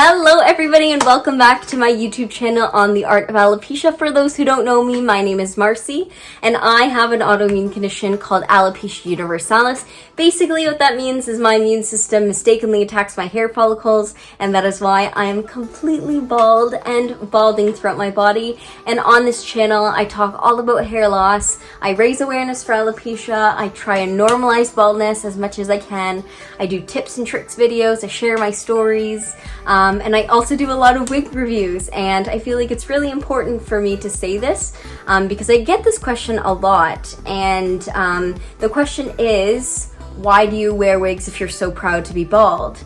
Hello everybody and welcome back to my YouTube channel on the art of alopecia. For those who don't know me, my name is Marcy and I have an autoimmune condition called alopecia universalis. Basically what that means is my immune system mistakenly attacks my hair follicles, and that is why I am completely bald and balding throughout my body. And on this channel I talk all about hair loss, I raise awareness for alopecia, I try and normalize baldness as much as I can, I do tips and tricks videos, I share my stories, and I also do a lot of wig reviews. And I feel like it's really important for me to say this because I get this question a lot, and the question is, why do you wear wigs if you're so proud to be bald?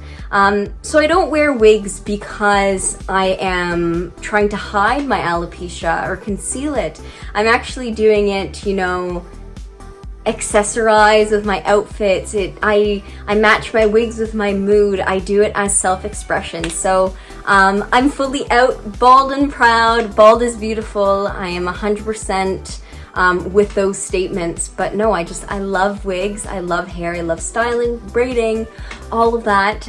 So I don't wear wigs because I am trying to hide my alopecia or conceal it. I'm actually doing it, you know, accessorize with my outfits. I match my wigs with my mood. I do it as self-expression. So I'm fully out, bald and proud. Bald is beautiful. I am 100% with those statements. But no, I love wigs, I love hair, I love styling, braiding, all of that.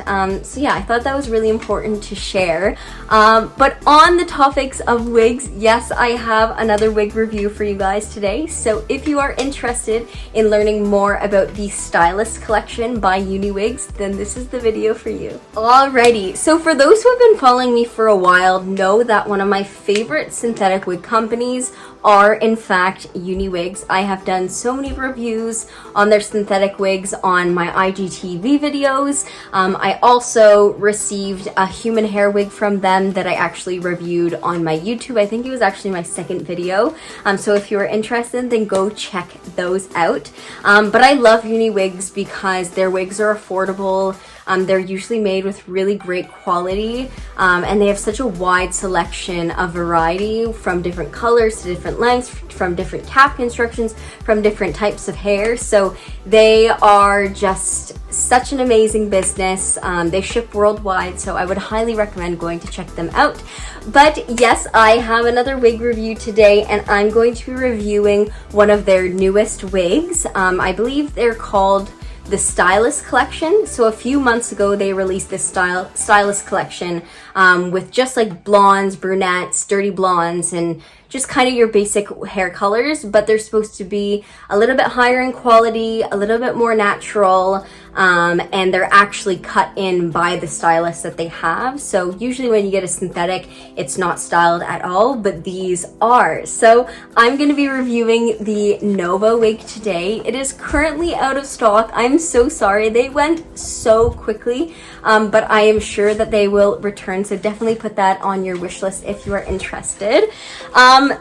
So yeah, I thought that was really important to share. But on the topics of wigs, yes, I have another wig review for you guys today. So if you are interested in learning more about the Stylist collection by Uniwigs, then this is the video for you. Alrighty, so for those who have been following me for a while, know that one of my favorite synthetic wig companies are in fact Uniwigs. I have done so many reviews on their synthetic wigs on my IGTV videos. I also received a human hair wig from them that I actually reviewed on my YouTube. I think it was actually my second video. So if you are interested, then go check those out. But I love Uniwigs because their wigs are affordable. They're usually made with really great quality, and they have such a wide selection of variety, from different colors to different lengths, from different cap constructions, from different types of hair. So they are just such an amazing business. They ship worldwide, so I would highly recommend going to check them out. But yes, I have another wig review today, and I'm going to be reviewing one of their newest wigs. I believe they're called the Stylist collection. So a few months ago they released this Stylist collection with just like blondes, brunettes, dirty blondes, and just kind of your basic hair colors, but they're supposed to be a little bit higher in quality, a little bit more natural, and they're actually cut in by the stylist that they have. So usually when you get a synthetic, it's not styled at all, but these are. So I'm going to be reviewing the Nova wig today. It is currently out of stock. I'm so sorry. They went so quickly, but I am sure that they will return. So definitely put that on your wish list if you are interested.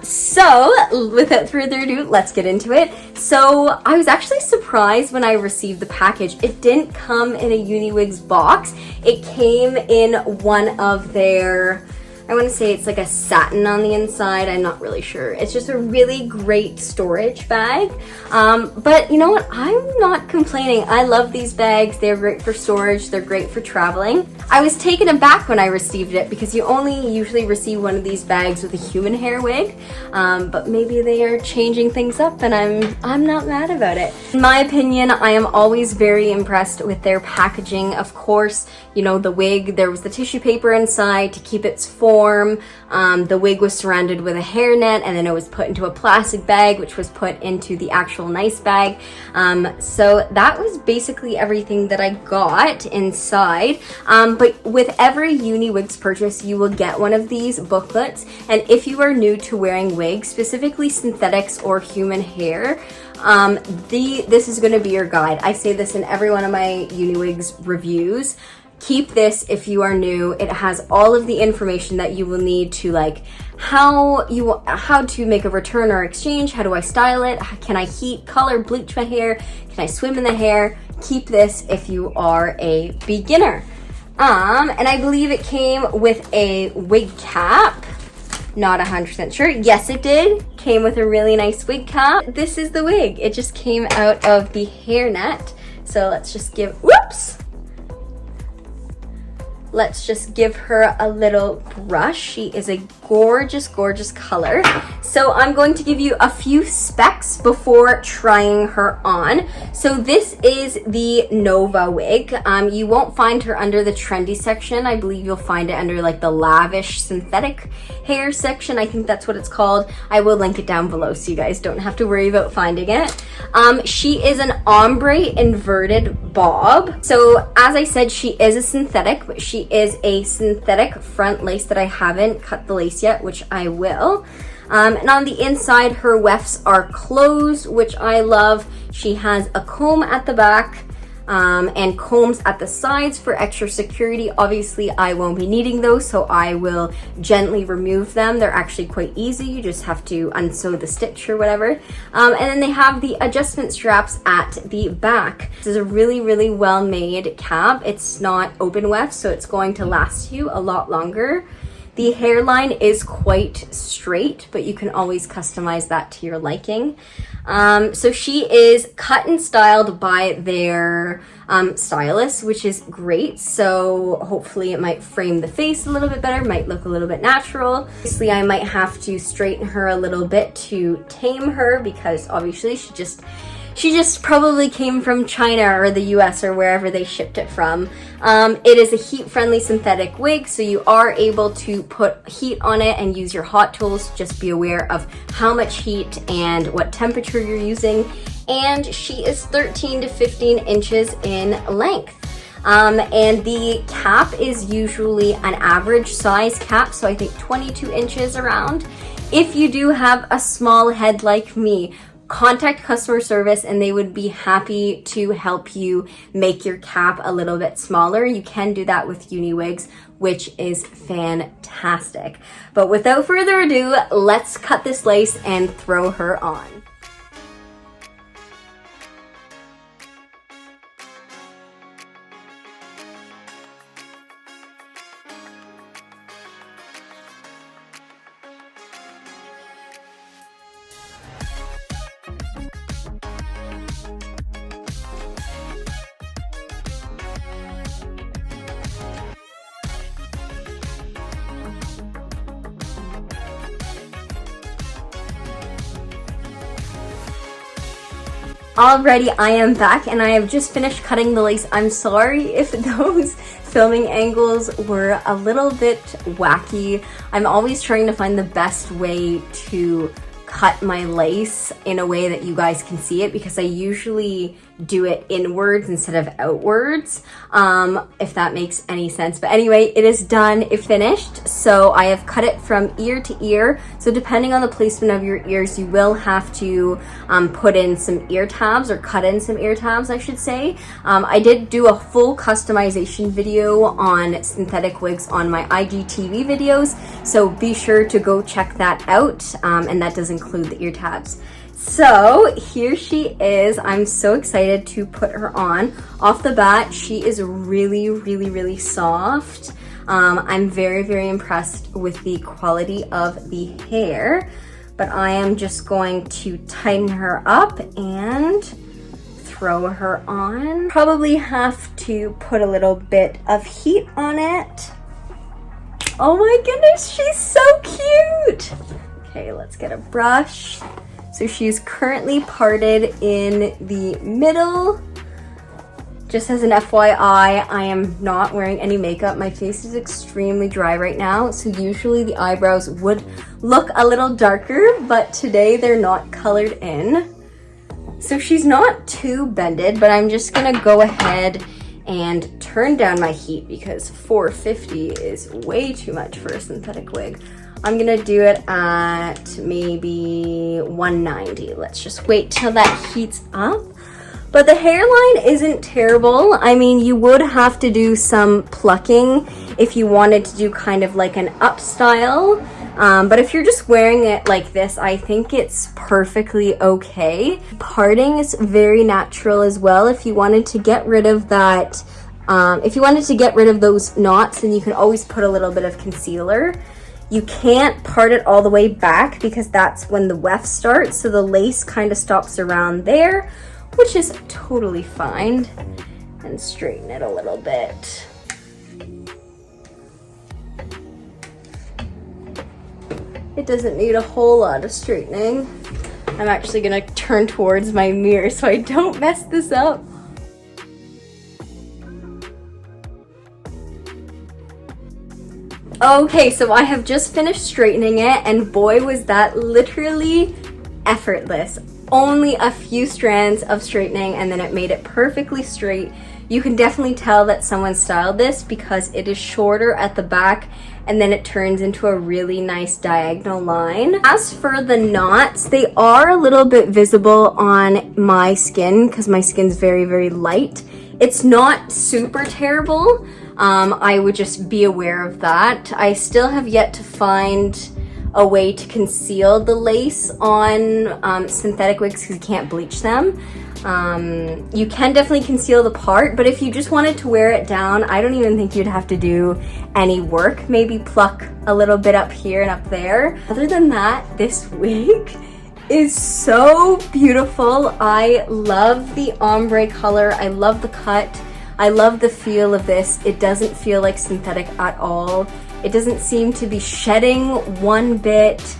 So without further ado, let's get into it. So I was actually surprised when I received the package. It didn't come in a Uniwigs box. It came in one of their, I want to say it's like a satin on the inside. I'm not really sure. It's just a really great storage bag. But you know what? I'm not complaining. I love these bags. They're great for storage. They're great for traveling. I was taken aback when I received it because you only usually receive one of these bags with a human hair wig. But maybe they are changing things up, and I'm not mad about it. In my opinion, I am always very impressed with their packaging. Of course, you know, the wig, there was the tissue paper inside to keep its form. The wig was surrounded with a hairnet, and then it was put into a plastic bag, which was put into the actual nice bag. So that was basically everything that I got inside. But with every Uniwigs purchase, you will get one of these booklets. And if you are new to wearing wigs, specifically synthetics or human hair, this is going to be your guide. I say this in every one of my Uniwigs reviews. Keep this if you are new. It has all of the information that you will need to, like how to make a return or exchange, how do I style it, can I heat, color, bleach my hair, can I swim in the hair. Keep this if you are a beginner. And I believe it came with a wig cap. Not 100% sure. Yes, it did. Came with a really nice wig cap. This is the wig. It just came out of the hairnet. So let's just give, whoops. let's just give her a little brush. She is a gorgeous, gorgeous color. So I'm going to give you a few specs before trying her on. So this is the Nova wig. You won't find her under the trendy section. I believe you'll find it under like the lavish synthetic hair section. I think that's what it's called. I will link it down below so you guys don't have to worry about finding it. She is an ombre inverted bob. So as I said, she is a synthetic, but she is a synthetic front lace that I haven't cut the lace yet, which I will. And on the inside, her wefts are closed, which I love. She has a comb at the back and combs at the sides for extra security. Obviously, I won't be needing those, so I will gently remove them. They're actually quite easy. You just have to unsew the stitch or whatever. And then they have the adjustment straps at the back. This is a really, really well-made cap. It's not open weft, so it's going to last you a lot longer. The hairline is quite straight, but you can always customize that to your liking. So she is cut and styled by their stylist, which is great. So hopefully it might frame the face a little bit better, might look a little bit natural. Obviously, I might have to straighten her a little bit to tame her because obviously she just probably came from China or the US or wherever they shipped it from. It is a heat-friendly synthetic wig, so you are able to put heat on it and use your hot tools. Just be aware of how much heat and what temperature you're using. And she is 13 to 15 inches in length. And the cap is usually an average size cap, so I think 22 inches around. If you do have a small head like me, contact customer service and they would be happy to help you make your cap a little bit smaller. You can do that with Uniwigs, which is fantastic. But without further ado, let's cut this lace and throw her on. Alrighty, I am back and I have just finished cutting the lace. I'm sorry if those filming angles were a little bit wacky. I'm always trying to find the best way to cut my lace in a way that you guys can see it because I usually do it inwards instead of outwards, if that makes any sense. But anyway, it is done, it's finished. So I have cut it from ear to ear. So depending on the placement of your ears, you will have to put in some ear tabs or cut in some ear tabs, I should say. I did do a full customization video on synthetic wigs on my IGTV videos, so be sure to go check that out, and that does include the ear tabs. So here she is. I'm so excited to put her on. Off the bat, she is really, really, really soft. I'm very, very impressed with the quality of the hair, but I am just going to tighten her up and throw her on. Probably have to put a little bit of heat on it. Oh my goodness, she's so cute. Okay, let's get a brush. So she's currently parted in the middle. Just as an FYI, I am not wearing any makeup. My face is extremely dry right now, so usually the eyebrows would look a little darker, but today they're not colored in. So she's not too bended, but I'm just gonna go ahead and turn down my heat because 450 is way too much for a synthetic wig. I'm gonna do it at maybe 190. Let's just wait till that heats up. But the hairline isn't terrible. I mean, you would have to do some plucking if you wanted to do kind of like an up style. But if you're just wearing it like this, I think it's perfectly okay. Parting is very natural as well. If you wanted to get rid of that, if you wanted to get rid of those knots, then you can always put a little bit of concealer. You can't part it all the way back because that's when the weft starts. So the lace kind of stops around there, which is totally fine. And straighten it a little bit. It doesn't need a whole lot of straightening. I'm actually gonna turn towards my mirror so I don't mess this up. Okay, so I have just finished straightening it, and boy was that literally effortless. Only a few strands of straightening and then it made it perfectly straight. You can definitely tell that someone styled this because it is shorter at the back and then it turns into a really nice diagonal line. As for the knots, they are a little bit visible on my skin because my skin's very, very light. It's not super terrible. I would just be aware of that. I still have yet to find a way to conceal the lace on synthetic wigs because you can't bleach them. You can definitely conceal the part, but if you just wanted to wear it down, I don't even think you'd have to do any work. Maybe pluck a little bit up here and up there. Other than that, this wig is so beautiful. I love the ombre color. I love the cut. I love the feel of this. It doesn't feel like synthetic at all. It doesn't seem to be shedding one bit.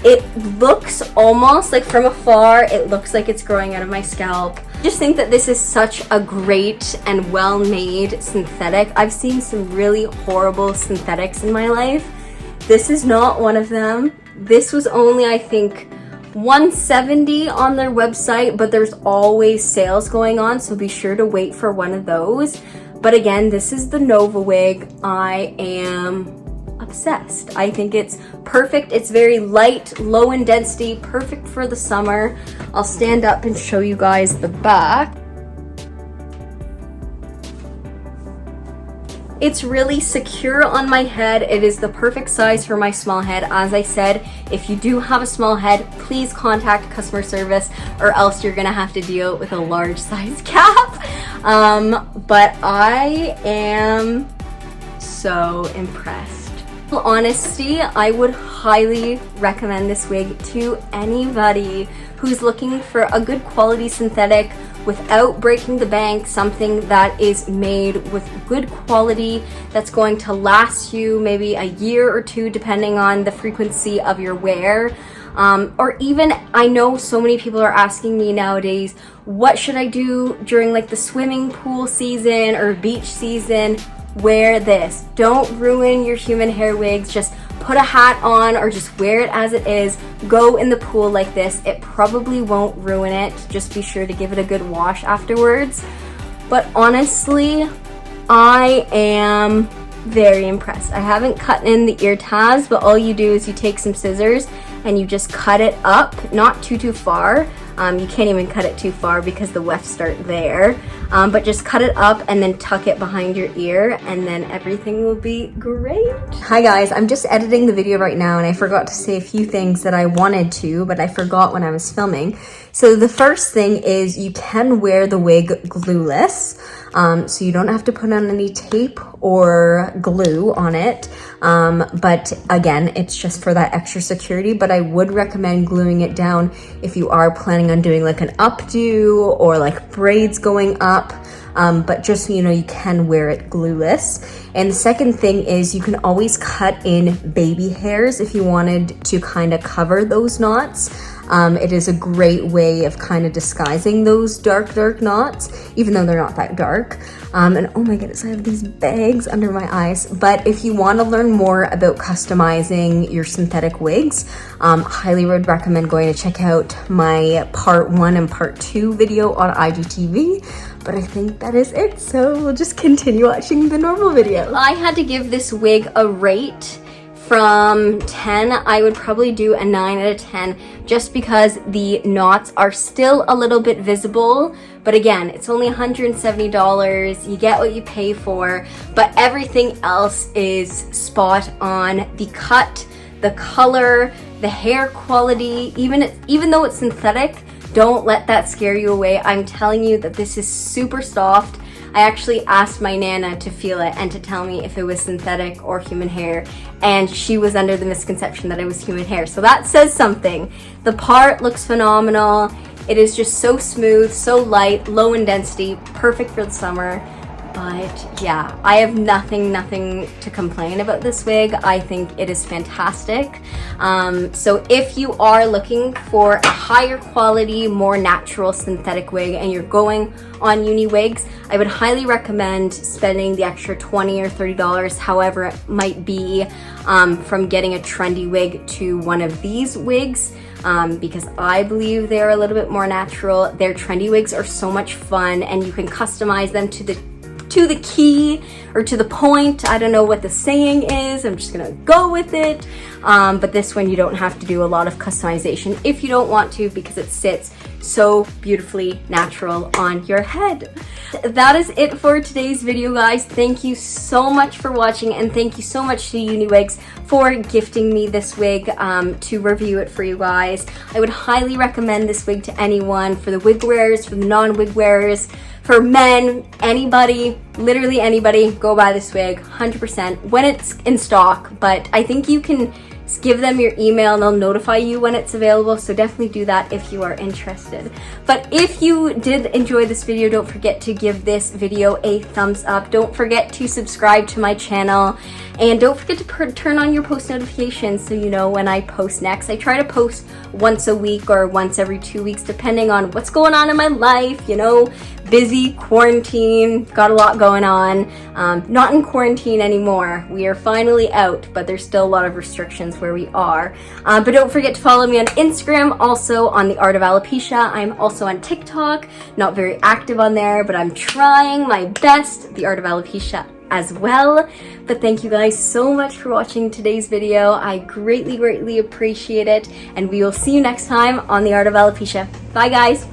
It looks almost like from afar, it looks like it's growing out of my scalp. I just think that this is such a great and well-made synthetic. I've seen some really horrible synthetics in my life. This is not one of them. This was only, I think, $170 on their website, but there's always sales going on, so be sure to wait for one of those. But again, this is the Nova wig. I am obsessed. I think it's perfect. It's very light, low in density, perfect for the summer. I'll stand up and show you guys the back. It's really secure on my head. It is the perfect size for my small head. As I said, if you do have a small head, please contact customer service or else you're gonna have to deal with a large size cap. But I am so impressed. In all honesty, I would highly recommend this wig to anybody who's looking for a good quality synthetic without breaking the bank, something that is made with good quality, that's going to last you maybe a year or two depending on the frequency of your wear. Or even, I know so many people are asking me nowadays, what should I do during like the swimming pool season or beach season? Wear this. Don't ruin your human hair wigs. Just put a hat on or just wear it as it is. Go in the pool like this. It probably won't ruin it. Just be sure to give it a good wash afterwards. But honestly, I am very impressed. I haven't cut in the ear tabs, but all you do is you take some scissors and you just cut it up, not too far. You can't even cut it too far because the wefts start there. But just cut it up and then tuck it behind your ear and then everything will be great. Hi guys, I'm just editing the video right now and I forgot to say a few things that I wanted to, but I forgot when I was filming. So the first thing is you can wear the wig glueless. So you don't have to put on any tape or glue on it. But again, it's just for that extra security, but I would recommend gluing it down if you are planning on doing like an updo or like braids going up. But just so you know, you can wear it glueless. And the second thing is you can always cut in baby hairs if you wanted to kind of cover those knots. It is a great way of kind of disguising those dark knots, even though they're not that dark. And oh my goodness, I have these bags under my eyes. But if you want to learn more about customizing your synthetic wigs, highly would recommend going to check out my part 1 and part 2 video on IGTV. But I think that is it, so we'll just continue watching the normal video. I had to give this wig a rate from 10. I would probably do a 9 out of 10 just because the knots are still a little bit visible. But again, it's only $170. You get what you pay for, but everything else is spot on. The cut, the color, the hair quality, even though it's synthetic, don't let that scare you away. I'm telling you that this is super soft. I actually asked my Nana to feel it and to tell me if it was synthetic or human hair, and she was under the misconception that it was human hair. So that says something. The part looks phenomenal. It is just so smooth, so light, low in density, perfect for the summer. But yeah, I have nothing to complain about this wig. I think it is fantastic. So if you are looking for a higher quality, more natural synthetic wig and you're going on Uniwigs, I would highly recommend spending the extra $20 or $30, however it might be, from getting a trendy wig to one of these wigs. Because I believe they're a little bit more natural. Their trendy wigs are so much fun and you can customize them to the key or to the point. I don't know what the saying is. I'm just gonna go with it. But this one you don't have to do a lot of customization if you don't want to, because it sits so beautifully natural on your head. That is it for today's video, guys. Thank you so much for watching, and thank you so much to Uniwigs for gifting me this wig to review it for you guys. I would highly recommend this wig to anyone, for the wig wearers, for the non-wig wearers, for men, anybody, literally anybody. Go buy this wig 100% when it's in stock, but I think you can give them your email and they'll notify you when it's available, so definitely do that if you are interested. But if you did enjoy this video, don't forget to give this video a thumbs up. Don't forget to subscribe to my channel, and don't forget to turn on your post notifications so you know when I post next. I try to post once a week or once every 2 weeks, depending on what's going on in my life, you know. Busy, quarantine, got a lot going on. Not in quarantine anymore. We are finally out, but there's still a lot of restrictions where we are. But don't forget to follow me on Instagram, also on The Art of Alopecia. I'm also on TikTok, not very active on there, but I'm trying my best, The Art of Alopecia as well. But thank you guys so much for watching today's video. I greatly appreciate it, and we will see you next time on The Art of Alopecia. Bye guys.